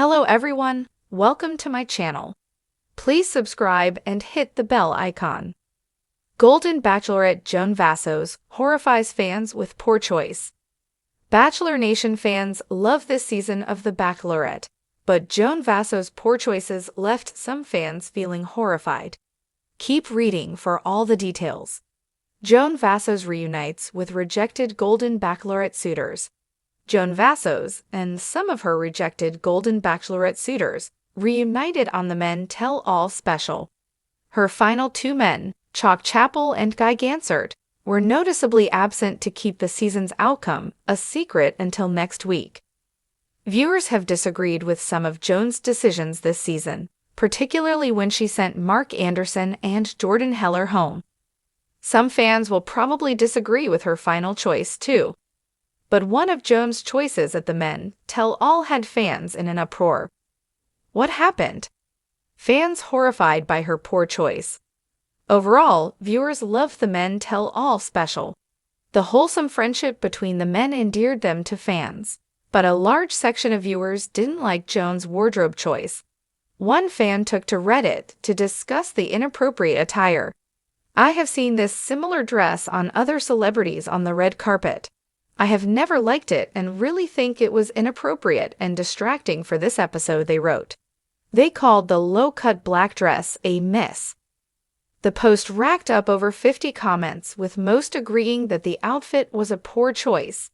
Hello everyone, welcome to my channel. Please subscribe and hit the bell icon. Golden Bachelorette Joan Vassos horrifies fans with poor choice. Bachelor Nation fans love this season of The Bachelorette, but Joan Vassos' poor choices left some fans feeling horrified. Keep reading for all the details. Joan Vassos reunites with rejected Golden Bachelorette suitors. Joan Vassos and some of her rejected Golden Bachelorette suitors reunited on the Men Tell All special. Her final two men, Chalk Chapel and Guy Gansert, were noticeably absent to keep the season's outcome a secret until next week. Viewers have disagreed with some of Joan's decisions this season, particularly when she sent Mark Anderson and Jordan Heller home. Some fans will probably disagree with her final choice, too. But one of Joan's choices at the Men Tell All had fans in an uproar. What happened? Fans horrified by her poor choice. Overall, viewers loved the Men Tell All special. The wholesome friendship between the men endeared them to fans. But a large section of viewers didn't like Joan's wardrobe choice. One fan took to Reddit to discuss the inappropriate attire. "I have seen this similar dress on other celebrities on the red carpet. I have never liked it and really think it was inappropriate and distracting for this episode," they wrote. They called the low-cut black dress a miss. The post racked up over 50 comments, with most agreeing that the outfit was a poor choice.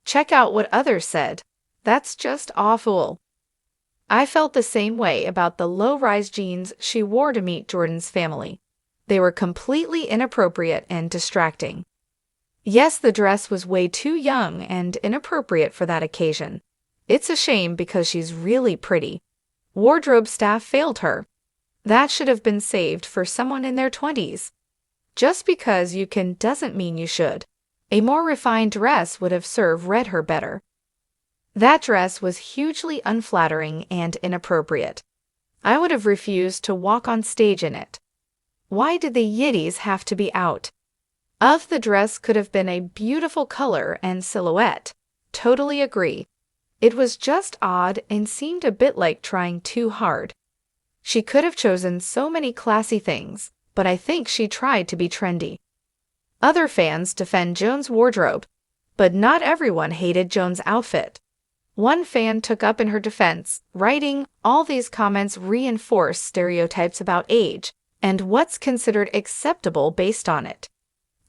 Check out what others said. "That's just awful. I felt the same way about the low-rise jeans she wore to meet Jordan's family. They were completely inappropriate and distracting. Yes, the dress was way too young and inappropriate for that occasion. It's a shame because she's really pretty. Wardrobe staff failed her. That should have been saved for someone in their 20s. Just because you can doesn't mean you should. A more refined dress would have served her better. That dress was hugely unflattering and inappropriate. I would have refused to walk on stage in it. Why did the yiddies have to be out? Of the dress could have been a beautiful color and silhouette. Totally agree. It was just odd and seemed a bit like trying too hard. She could have chosen so many classy things, but I think she tried to be trendy." Other fans defend Joan's wardrobe, but not everyone hated Joan's outfit. One fan took up in her defense, writing, "All these comments reinforce stereotypes about age and what's considered acceptable based on it.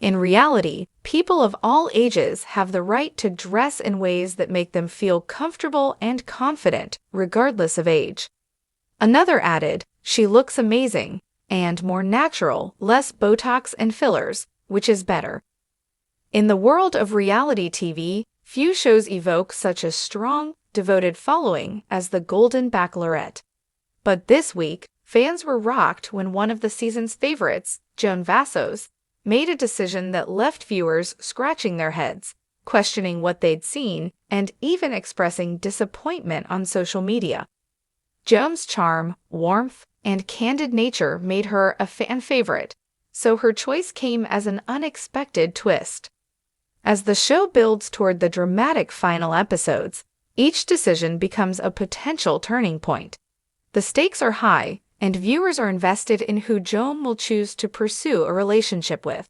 In reality, people of all ages have the right to dress in ways that make them feel comfortable and confident, regardless of age." Another added, "She looks amazing, and more natural, less Botox and fillers, which is better." In the world of reality TV, few shows evoke such a strong, devoted following as the Golden Bachelorette. But this week, fans were rocked when one of the season's favorites, Joan Vassos, made a decision that left viewers scratching their heads, questioning what they'd seen, and even expressing disappointment on social media. Joan's charm, warmth, and candid nature made her a fan favorite, so her choice came as an unexpected twist. As the show builds toward the dramatic final episodes, each decision becomes a potential turning point. The stakes are high, and viewers are invested in who Joan will choose to pursue a relationship with.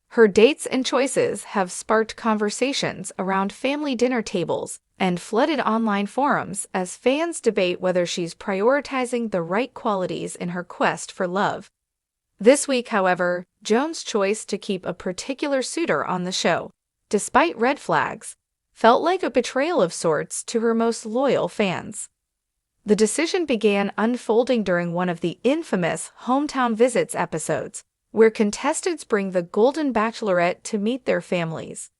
Her dates and choices have sparked conversations around family dinner tables and flooded online forums as fans debate whether she's prioritizing the right qualities in her quest for love. This week, however, Joan's choice to keep a particular suitor on the show, despite red flags, felt like a betrayal of sorts to her most loyal fans. The decision began unfolding during one of the infamous Hometown Visits episodes, where contestants bring the Golden Bachelorette to meet their families.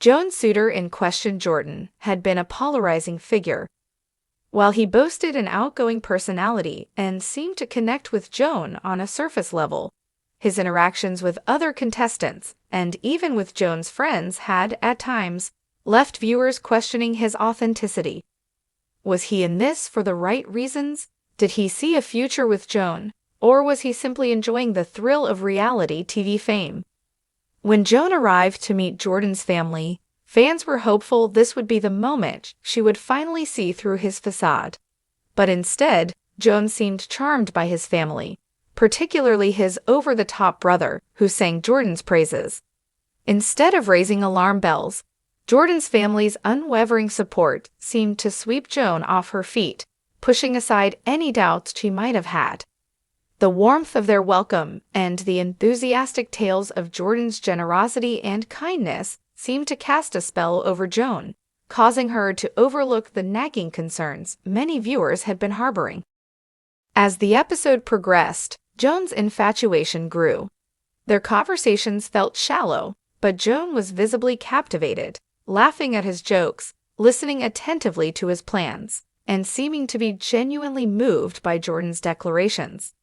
Joan's suitor in question, Jordan, had been a polarizing figure. While he boasted an outgoing personality and seemed to connect with Joan on a surface level, his interactions with other contestants, and even with Joan's friends, had, at times, left viewers questioning his authenticity. Was he in this for the right reasons? Did he see a future with Joan, or was he simply enjoying the thrill of reality TV fame? When Joan arrived to meet Jordan's family, fans were hopeful this would be the moment she would finally see through his facade. But instead, Joan seemed charmed by his family, particularly his over-the-top brother, who sang Jordan's praises. Instead of raising alarm bells, Jordan's family's unwavering support seemed to sweep Joan off her feet, pushing aside any doubts she might have had. The warmth of their welcome and the enthusiastic tales of Jordan's generosity and kindness seemed to cast a spell over Joan, causing her to overlook the nagging concerns many viewers had been harboring. As the episode progressed, Joan's infatuation grew. Their conversations felt shallow, but Joan was visibly captivated, laughing at his jokes, listening attentively to his plans, and seeming to be genuinely moved by Jordan's declarations.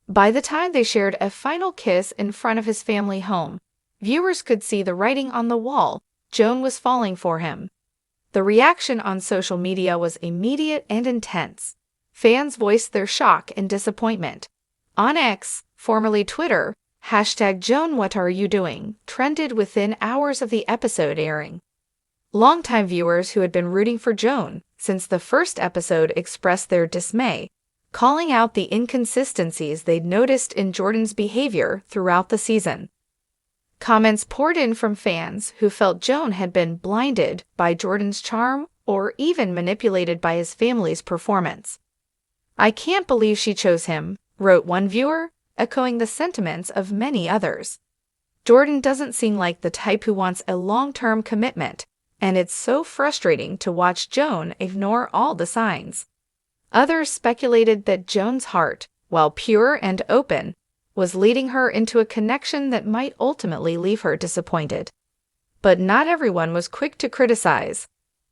By the time they shared a final kiss in front of his family home, viewers could see the writing on the wall: Joan was falling for him. The reaction on social media was immediate and intense. Fans voiced their shock and disappointment. On X, formerly Twitter, #JoanWhatAreYouDoing trended within hours of the episode airing. Longtime viewers who had been rooting for Joan since the first episode expressed their dismay, calling out the inconsistencies they'd noticed in Jordan's behavior throughout the season. Comments poured in from fans who felt Joan had been blinded by Jordan's charm or even manipulated by his family's performance. "I can't believe she chose him," wrote one viewer, echoing the sentiments of many others. "Jordan doesn't seem like the type who wants a long-term commitment, and it's so frustrating to watch Joan ignore all the signs." Others speculated that Joan's heart, while pure and open, was leading her into a connection that might ultimately leave her disappointed. But not everyone was quick to criticize.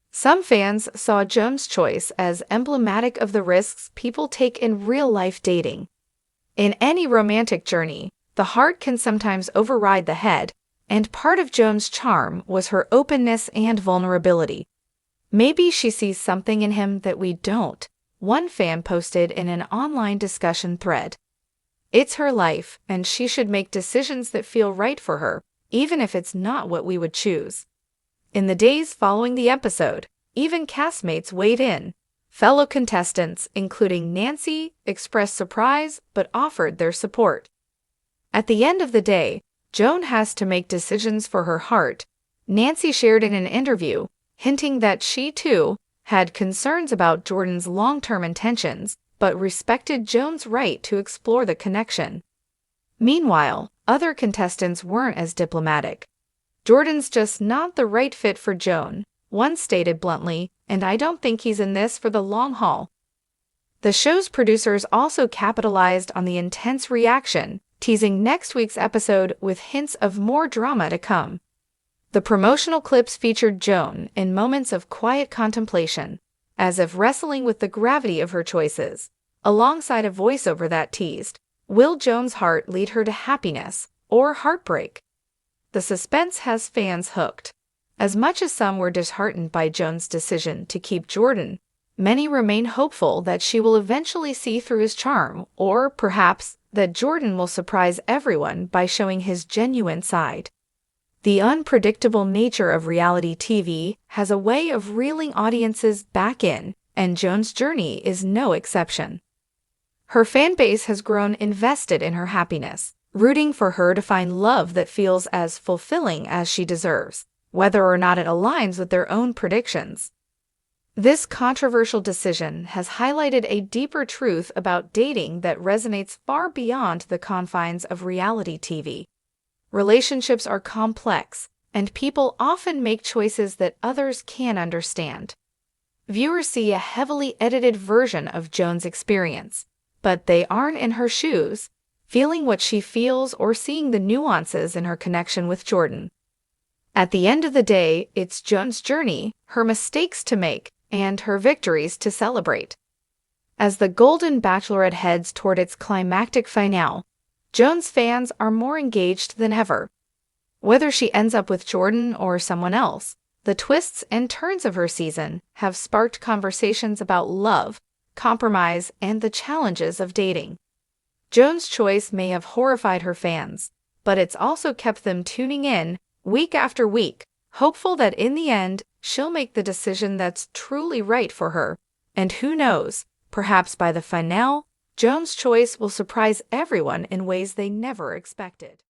Some fans saw Joan's choice as emblematic of the risks people take in real-life dating. In any romantic journey, the heart can sometimes override the head, and part of Joan's charm was her openness and vulnerability. "Maybe she sees something in him that we don't," one fan posted in an online discussion thread. "It's her life, and she should make decisions that feel right for her, even if it's not what we would choose." In the days following the episode, even castmates weighed in. Fellow contestants, including Nancy, expressed surprise but offered their support. "At the end of the day, Joan has to make decisions for her heart," Nancy shared in an interview, hinting that she, too, had concerns about Jordan's long-term intentions, but respected Joan's right to explore the connection. Meanwhile, other contestants weren't as diplomatic. "Jordan's just not the right fit for Joan," one stated bluntly, "and I don't think he's in this for the long haul." The show's producers also capitalized on the intense reaction, teasing next week's episode with hints of more drama to come. The promotional clips featured Joan in moments of quiet contemplation, as if wrestling with the gravity of her choices, alongside a voiceover that teased, "Will Joan's heart lead her to happiness or heartbreak?" The suspense has fans hooked. As much as some were disheartened by Joan's decision to keep Jordan, many remain hopeful that she will eventually see through his charm, or perhaps that Jordan will surprise everyone by showing his genuine side. The unpredictable nature of reality TV has a way of reeling audiences back in, and Joan's journey is no exception. Her fan base has grown invested in her happiness, rooting for her to find love that feels as fulfilling as she deserves, whether or not it aligns with their own predictions. This controversial decision has highlighted a deeper truth about dating that resonates far beyond the confines of reality TV. Relationships are complex, and people often make choices that others can't understand. Viewers see a heavily edited version of Joan's experience, but they aren't in her shoes, feeling what she feels or seeing the nuances in her connection with Jordan. At the end of the day, it's Joan's journey, her mistakes to make, and her victories to celebrate. As the Golden Bachelorette heads toward its climactic finale, Joan's fans are more engaged than ever. Whether she ends up with Jordan or someone else, the twists and turns of her season have sparked conversations about love, compromise, and the challenges of dating. Joan's choice may have horrified her fans, but it's also kept them tuning in week after week, hopeful that in the end, she'll make the decision that's truly right for her, and who knows, Perhaps by the finale, Joan's choice will surprise everyone in ways they never expected.